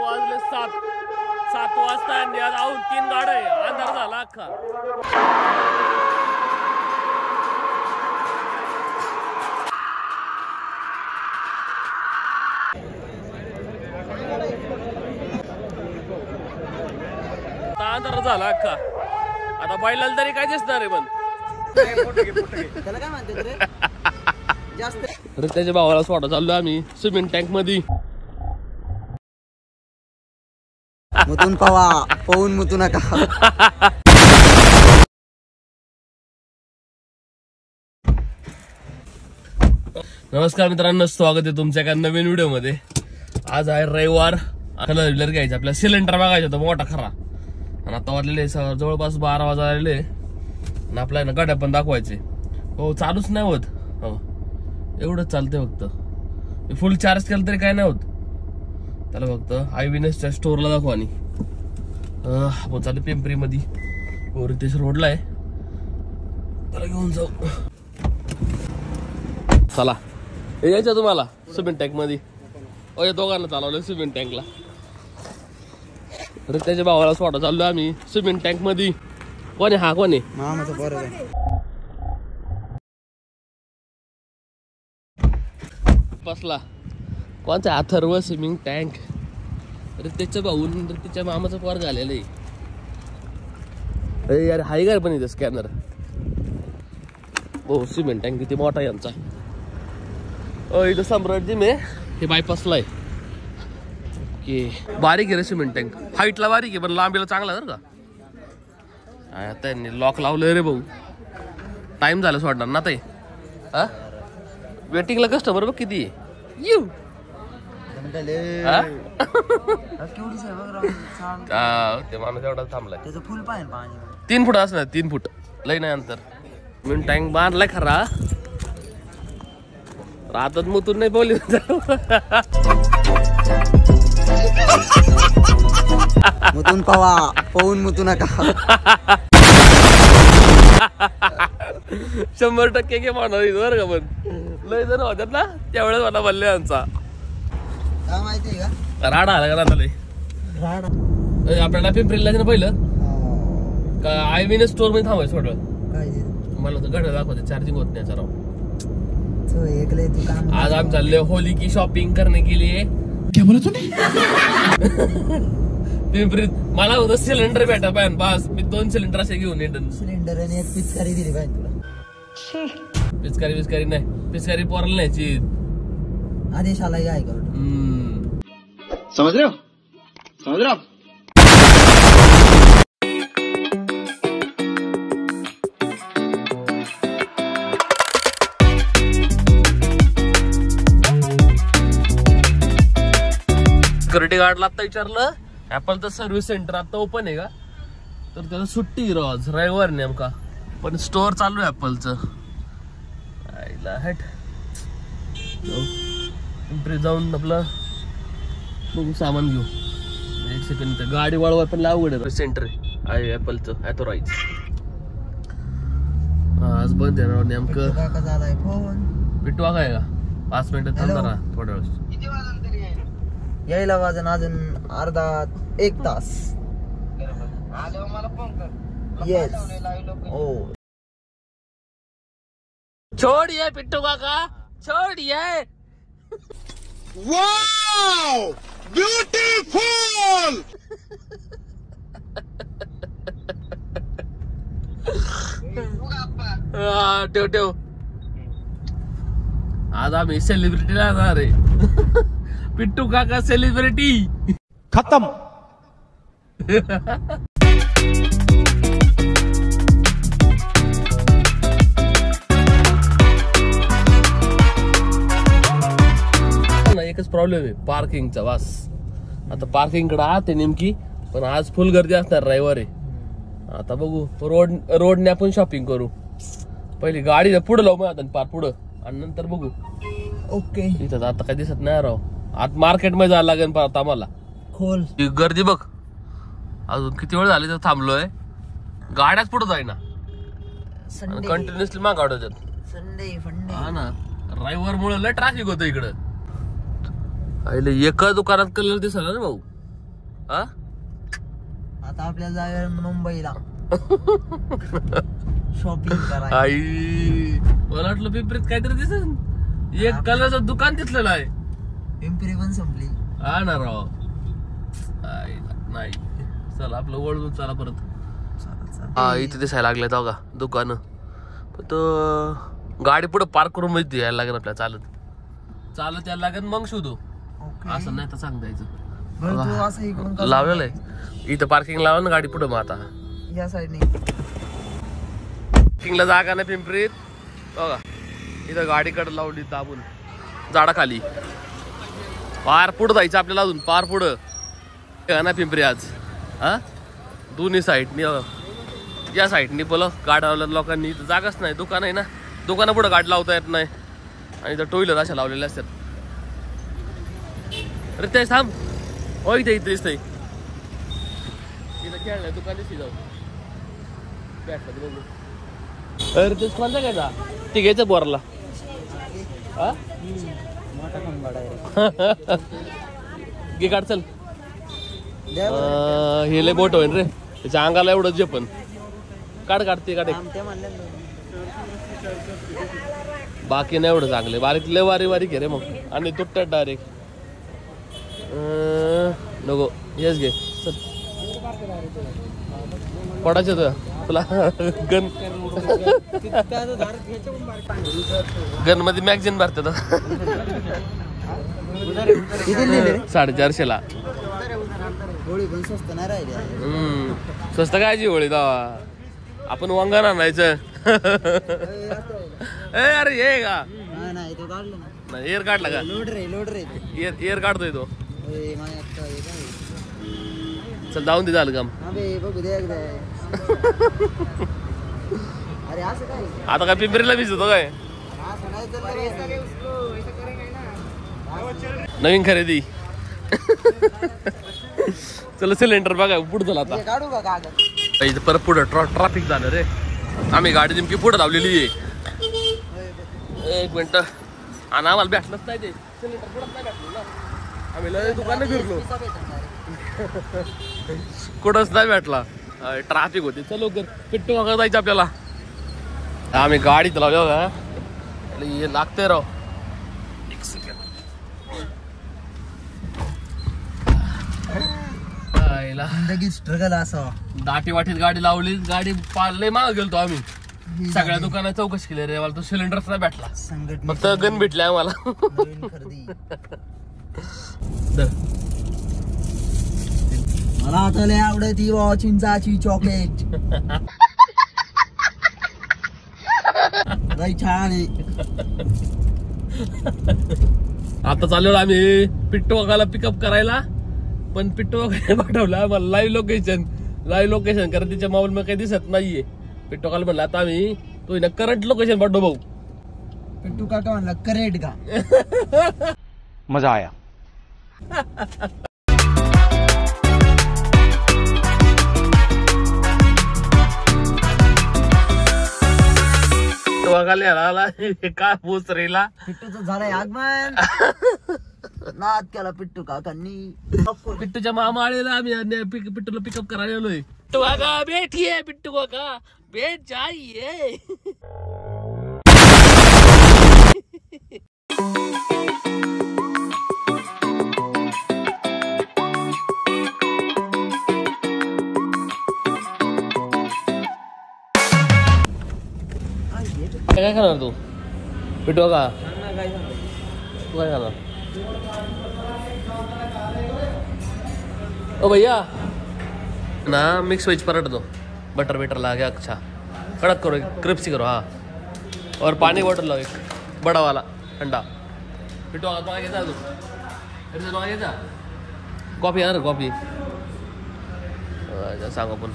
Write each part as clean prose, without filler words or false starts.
वाजले 7 वाजता आणि आज आऊन 3 गाड्या आहे. अंधार झाला अख्खा. अंधार झाला अख्खा. आता बैलाला तरी काय दिसणार आहे पण त्याला काय म्हणते रे जास्त त्याच्या भावाला सोडा चाललो आम्ही सिमेंट टँक मध्ये. मुतून पवा पाहून मुतू नका. नमस्कार मित्रांनो, स्वागत आहे तुमच्या एका नवीन व्हिडिओ मध्ये. आज आहे रविवार. कलर घ्यायचा आपला सिलेंडर बघायचा होता मोठा खरा. आणि आता वाजलेले जवळपास 12 वाजले आणि आपल्या ना गाड्या पण दाखवायचे. हो चालूच नाही होत. हो एवढंच चालतंय फक्त. फुल चार्ज केलं तरी काय नाही होत त्याला. फक्त आयविनेसच्या स्टोअरला दाखवा. आणि आपण चालू पिंपरी मध्ये रितेश रोडला आहे. त्याला घेऊन जाऊ. चला यायचं तुम्हाला सिमेंट टँक मध्ये. या दोघांना चालवलं सिमेंट टँकला. त्याच्या भावाला सोडा चाललो आम्ही सिमेंट टँक मध्ये. कोण आहे हा? कोण आहे? मामाचा पोरगा आहे. बसला कोणता? Atharva swimming tank. अरे त्याच्या भाऊन त्याच्या मामाचा पोर झालेलं आहे. अरे यार हाय काय पण इथं स्कॅनर. हो सिमेंट टँक किती मोठा आहे आमचा. इथं सम्राट जिम आहे. हे बायपासला आहे. बारीक आहे रे सिमेंट टँक. हाईटला बारीक आहे पण लांबीला चांगला बरं का. त्यांनी लॉक लावलंय रे भाऊ. टाइम झाला सोडणार ना ते. वेटिंगला कस्टमर बघ किती आहे. ते माणूस एवढा थांबलाय. 3 फूट असणार. 3 फूट लई नाही अंतर. मी टँक बांधलाय खरा. रातात मुतून नाही बोलली. मुतून पवा पाहून मुतू नका. 100% के मानणार बरं का. पण लय जण होत्यात ना त्यावेळेस मला बोलले यांचा काय माहितीये का राडा आला का. लय राडा आपल्याला पिंपरीला ना पहिलं का आयविनेस स्टोअर मध्ये थांबायचं थोडं. मला तर घड्याळ दाखवते चार्जिंग होत नाही याचा राव. आज आम्ही चालले होली की शॉपिंग करने के लिए. क्या बोला तूने? पिंपरीत मला होतं सिलेंडर भेटा पाहिजे. बस मी 2 सिलेंडर असे घेऊन येतो. सिलेंडर आणि एक पिचकारी दिली पाहिजे तुला. पिचकारी नाही. पिचकारी पोराला न्यायची. आदेश आला काय करू. समझ रहे हो. सिक्युरिटी गार्डला आता विचारलं ऍपलचं सर्व्हिस सेंटर आता ओपन आहे का. तर त्याला सुट्टी रोज रविवार नेमका. पण स्टोअर चालू आहे ऍपलचं. पिंपरी जाऊन आपलं बघू सामान घेऊ. 1 सेकंड. गाडी वळवा पण अवघड आहे. सेंटर आहे ऍपलचं ॲथोराइज. आज बंद आहे नेमकं. पिटवा काय का 5 मिनिटं थांबणार थोड्या वेळेस. यायला वाजन अजून अर्धा 1 तास. येस. ओ छोड़िए पिट्टू काका छोड़िए. Wow beautiful. ठेव. आज आम्ही सेलिब्रिटीला जाणार आहे. पिट्टू काका सेलिब्रिटी खत्म. एकच प्रॉब्लेम आहे पार्किंगचा. वास आता पार्किंग कडे आत आहे नेमकी. पण आज फुल गर्दी असणार रविवार आहे. आता बघू रोडने आपण शॉपिंग करू. पहिली गाडी पुढे लावू मग पार पुढं आणि नंतर बघू. ओके. इथं आता काय दिसत नाही राव. आत मार्केट मध्ये जायला लागेल परत आम्हाला. खोल गर्दी बघ. अजून किती वेळ झाली तर थांबलोय. गाड्याच पुढे जाईना. कंटिन्युअसली माग गाड्या होत्यात. संडे हा ना. रविवार मुळे लय ट्रॅफिक होतं इकडं. एका दुकानात कलर दिसला ना भाऊ. हा आता आपल्याला जाऊया मुंबईला शॉपिंग करायला. आई मला वाटलं पिंपरीत काहीतरी दिसत एक कलरचं दुकान दिसलेलं आहे. पिंपरी पण संपली. हा ना राव. नाही चला आपलं वळून चला परत. हा इथे दिसायला लागले का दुकान. तो गाडी पुढे पार्क करून माहिती यायला लागेल आपल्याला. चालत यायला लागेल मग शोधू. असं नाही तर सांग द्यायचं. लावलेलं आहे इथं पार्किंग लावा ना गाडी पुढे. मग आता या साईडने पार्किंगला जागा नाही पिंपरीत बघा. इथं गाडीकडे लावली दाबून झाडाखाली. पार पुढं जायचं आपल्याला अजून पार पुढं ना पिंपरी आज. हा दोन्ही साईडनी या साईडनी बोला गाड्या लावल्या लोकांनी. इथं जागाच नाही. दुकान आहे ना दुकाना पुढे गाडी लावता येत नाही. आणि इथं टोईलर अशा लावलेल्या असतात. अरे ते थांब ओ इथे इथे दिसतंय. इथं खेळणार दुकान दिसते जाऊ बघू. अरे ते कोणता घ्यायचा ते घ्यायचं बोरला. हा घे काढ चल. हे लय बोट होईन रे त्याच्या अंगाला एवढं जे पण काढ काढते काढे. बाकी नाही एवढं चांगले बारीक लय वारी वारी घे रे मग. आणि तुटतात डायरेक्ट नको. हेच घे चल. पडायचं तुला गन गन मध्ये मॅगझिन भरते 450 ला. स्वस्त काय जी होळी दावा. आपण वांगण आणायचं. अरे हे का नाही एअर काढला का. एअर काढतोय तो. चल जाऊन दे झालं काम. आता काय पिंपरीला भिजतो काय. नवीन खरेदी. चल सिलेंडर बघा पुढे झाला आता. परत पुढं ट्रॅफिक झालं रे. आम्ही गाडी नेमकी पुढे लावलेली आहे. एक मिनिट. आणि आम्हाला भेटलंच नाही ते सिलेंडर पुढं नाही भेटलं ना. आम्ही लय दुकानं फिरलो कुठंच नाही भेटला. ट्रॅफिक होती. चल लवकर पिट्टू वगैरे जायचं आपल्याला. आम्ही गाडीत लावली बघा. हे लागते राव. एक सेकंड. स्ट्रगल असं दाटी वाटीत गाडी लावली. गाडी लय माग गेलतो आम्ही. सगळ्या दुकानात चौकशी केली रे. मला तो सिलेंडरच नाही भेटला. फक्त गन भेटले आम्हाला. मला आता लय आवडती चिंचाची चॉकलेट. लय छान आहे. आता चाललो आम्ही पिट्टू वाघाला पिकअप करायला. पण पिट्टू वाघाला पाठवला मला लाईव्ह लोकेशन कारण तिच्या मोबाईल मध्ये काही दिसत नाहीये. पिट्टू वाघाला म्हणलं आता आम्ही तो करंट लोकेशन पाठव भाऊ. पिट्टू काका म्हणला करेक्ट का. मजा आया. आला का पोचरेला. पिट्टूचं झालंय आगमन. नाद केला पिट्टू काकांनी. पिट्टूच्या मामा आलेला आम्ही पिट्टूला पिकअप करायला आलोय. पिट्टू काका बैठिए. पिट्टू काका बैठ जाइए. काय खाणार तू पिट्टू का. तू काय खाणार. ओ भैया ना मिक्स वेज पराठा दो. बटर बेटर ला गया. अच्छा कड़क करो क्रिस्पी करो. हाँ और पानी बॉटल लाओ एक बड़ा वाला ठंडा. पिट्टू का तुम्हाला घ्यायचा तू तुम्हाला घ्यायचा. कॉफी आहे ना कॉफी सांग आपण.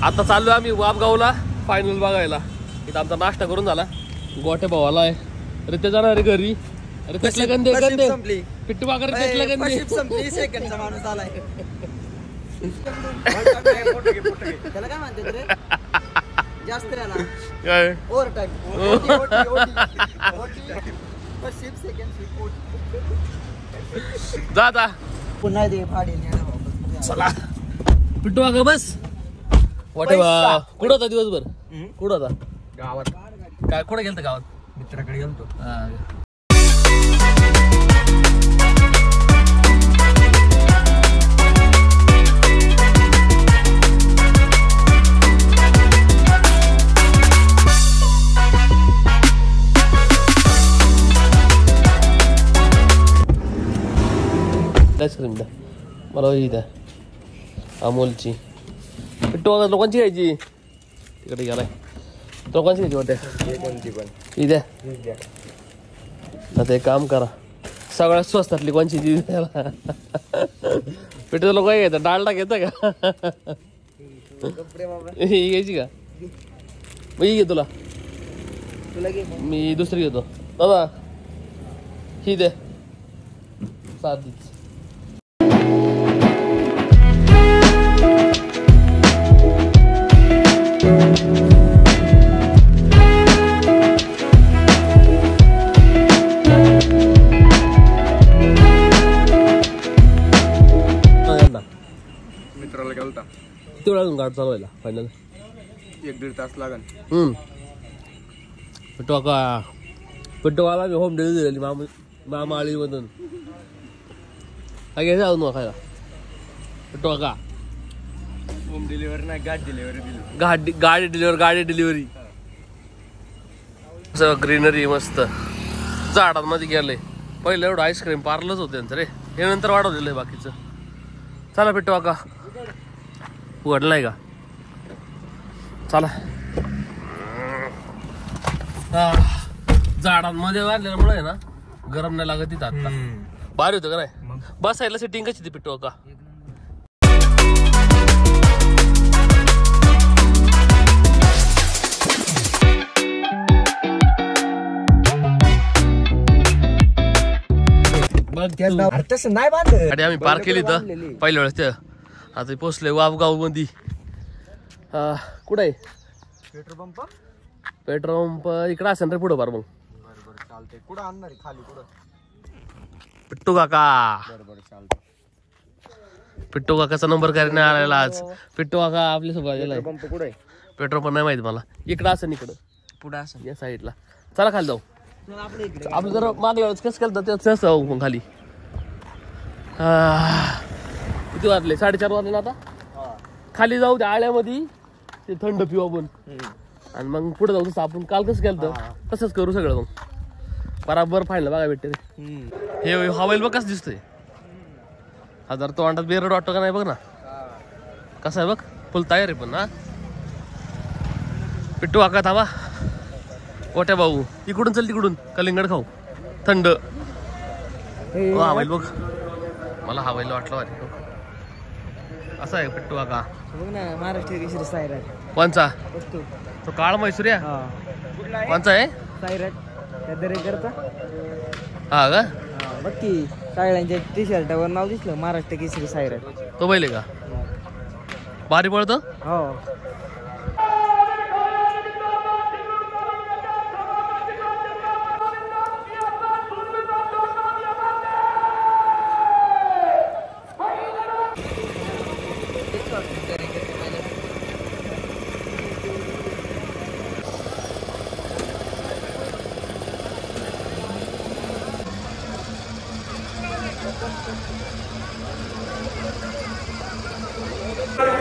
आता चाललो आम्ही वापगावला फायनल बघायला. इथं आमचा नाश्ता करून झाला. गोटे भावाला आहे रित्या जाणार आहे घरी. अरे त्यातला गंदे गंदे संपली. पिट्टू भाकर त्यातला गंदे. संपली. सेकंडचा माणूस आलाय. त्याला काय म्हणते रे? जास्त राहिला. काय ओव्हर टाइम. जा आता पुन्हा दे भाडे. चला पिट्टू भाकर बस. वाटे बा कुठं होता दिवसभर? कुठं होता? गावात. काय कुठं गेलता गावात? मित्राकडे गेलतो. आईस्क्रीम द्या मला, ही द्या अमोलची. पिट्टू भाकर लोकांची घ्यायची. तिकडे गेलाय. लोकांची घ्यायची वाटते. कोणती पण ही द्या. आता एक काम करा, सगळ्यात स्वस्तातली कोणची जी द्याला. पिट्टू लोक काय घेतात? डालडा घेतं का? ही घ्यायची का? मग ही घे तुला. मी दुसरी घेतो. दादा ही दे साधीच. मित्राला गेलता. किती वेळा गाड चालवायला फायनल? 1-1.5 तास लागन. पिट्टूवाला मी होम डिलिव्हरी दिली मामा आळी मधून. काय घ्यायचं अजून मग खायला? पिट्टू का होम डिलिव्हरी नाही, गाडी डिलिव्हरी दिली. गाडी डिलिव्हरी. ग्रीनरी मस्त झाडांमध्ये गेलंय. पहिलं एवढं आईस्क्रीम पार्लच होते रे, हे नंतर वाढवलेलं आहे बाकीचं. चला पिट्टू का उघडलाय का? चला झाडांमध्ये वाढल्यामुळे ना गरम नाही लागत तिथं. आता भारी होतं का नाही? बसायला सेटिंग कशी ती पिट्टू का? तसं नाही बांधत. गाडी आम्ही पार्क केली तर पहिल्या वेळेस. ते आता पोचले वावगाव मध्ये. कुठं आहे पेट्रोल पंप? इकडं असेल रे पुढं बार. मग चालतंय. कुठं आणणार खाली? कुठं? पिट्टू काका. बरोबर चालतंय. पिट्टू काकाचा नंबर काय नाही आलेला आज. पिट्टू काका आपल्यासोबत आलेला पंप कुठं आहे? पेट्रोल पण नाही माहिती मला. इकडं असेल, इकडं पुढं असं. या साईडला. चला खाली जाऊ. आपल्या इकडे आपलं जर मागल्या वेळेस कसं केलं तर तसं जाऊ मग खाली. किती वाजले? 4:30 वाजले ना आता. खाली जाऊ त्या आळ्यामध्ये, ते थंड पिऊ आपण आणि मग पुढे जाऊ. तसं आपण काल कसं केलं तसंच करू सगळं. मग बराबर फायनल बघा भेटते. हे हवाईल बघ कसं दिसतंय. हजार तो अंडात बेरड वाटतो का नाही बघ ना. कसं आहे बघ, फुल तयार आहे पण. ना पिट्टू काका थांबा. कोट्या भाऊ इकडून चल, तिकडून कलिंगड खाऊ थंड. हवाईल बघ, मला हवाईला वाटलं वाटतं. असं आहे पिट्टू काका. महाराष्ट्र केसरी सायराट. कोणचा? तो काळ मैसूर्या कोणचा आहे? सायराट त्या दरेकरचा. हा का? बघ की सायळ्यांच्या टी शर्टावर नाव दिसलं, महाराष्ट्र केसरी सायराट. तो बैल आहे का? भारी पळतो. हो.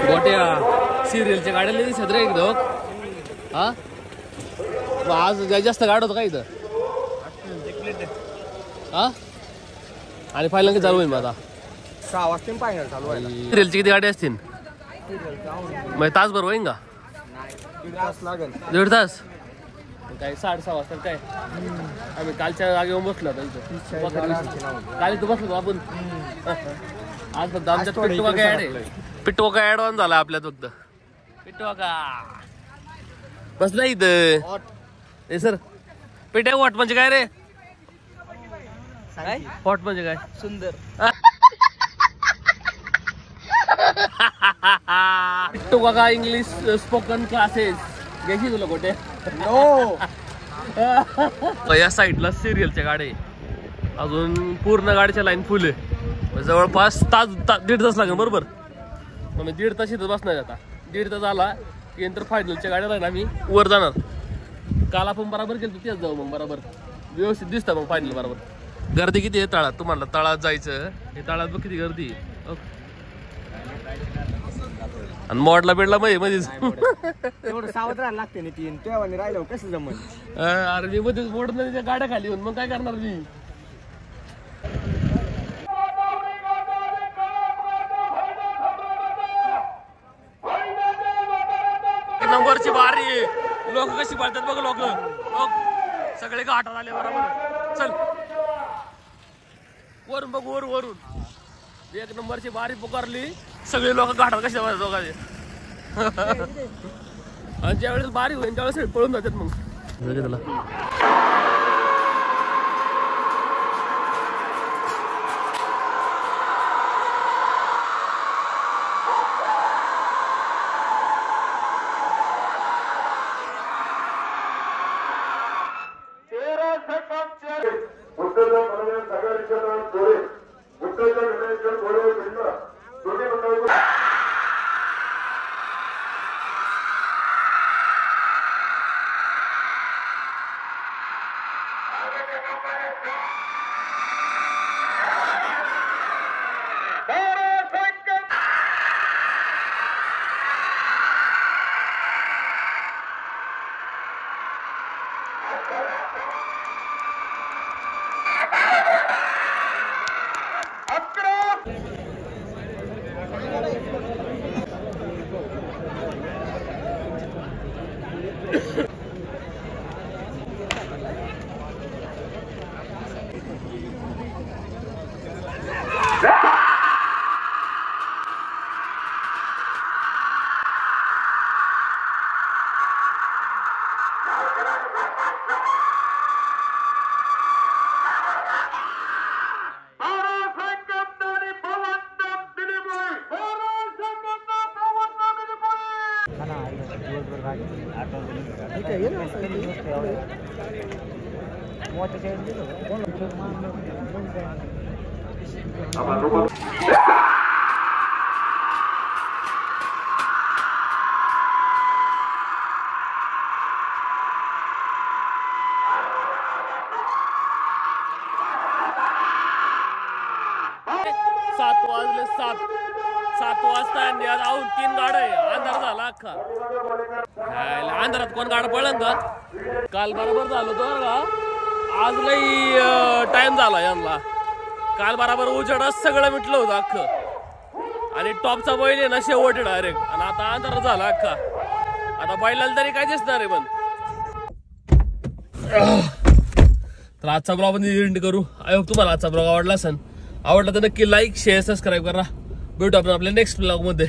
गोट्या सिरियलच्या गाड्याला दिसत रे एकदम. हा मग आज जास्त गाड होतं का इथं? हा आणि फायनल किती चालू होईल मग आता? 6 वाजता फायनल चालू आहे. सिरियलची किती गाडी असतील? मग तासभर होईन का? 1.5 तास लागेल. 1.5 तास काय? 6:30 वाजता काय? आम्ही कालच्या जागेवर बसलो आता इथं. काल इथं बसलो आपण. आज फक्त आमच्यात पिट्टू का ऍड आहे. पिट्टू का ऍड ऑन झाला आपल्यात फक्त. पिट्टू का बसला इथं. हे सर पिट्या वाट म्हणजे काय रे? काय पॉट म्हणजे काय? सुंदर. तो बघा इंग्लिश स्पोकन क्लासेस घ्यायची तुला कुठे? या साईडला सिरियलच्या गाड्या अजून पूर्ण गाडीच्या लाईन फुल आहे. जवळपास दीड तास लागेल बरोबर. मग 1.5 तास इथं बसणार आता. 1.5 तास आला की नंतर फायनलच्या गाड्या राहिला आम्ही वर जाणार. काल आपण बरोबर गेलो तेच जाऊ मग बरोबर व्यवस्थित दिसतं मग फायनल बरोबर. गर्दी किती आहे तळात? तुम्हाला तळात जायचं हे तळात बघ किती गर्दी. आणि मॉडला बेडला मध्येच एवढं सावध राहायला लागते ना तीन तेव्हा राहिलं कसं जमन. अरे मी मध्येच मोड नाही गाड्या खाली होऊन मग काय करणार मी. नंबरची बारी लोक कशी पाळतात बघ. लोक सगळे घाटात आले बरोबर. चल वरून बघ वरून 1 नंबरची बारी पुकारली. सगळे लोक घाटात कशी पाळतात दोघांचे. आणि ज्यावेळेस बारी होईल त्यावेळेस पळून जातात मग. त्याला सात वाजता राहून 3 गाड्या आहे. अंधार झाला अख्खा. अंधारात कोण गाडा पळलं का? काल बरोबर झालो तो का आज लई टाइम झाला यांना. काल बरोबर उजेडात सगळं मिटलं होतं अख्खं. आणि टॉपचा बैल आहे ना शेवट डायरेक्ट. आणि आता अंधार झाला अख्खा. आता बैलाला तरी काय दिसणार आहे. पण तर आजचा ब्लॉग मध्ये एंड करू. आय होप तुम्हाला आजचा ब्लॉग आवडला असेल. आवडला तर नक्की लाईक शेअर सबस्क्राईब करा. भेटू आपण आपल्या नेक्स्ट ब्लॉग मध्ये.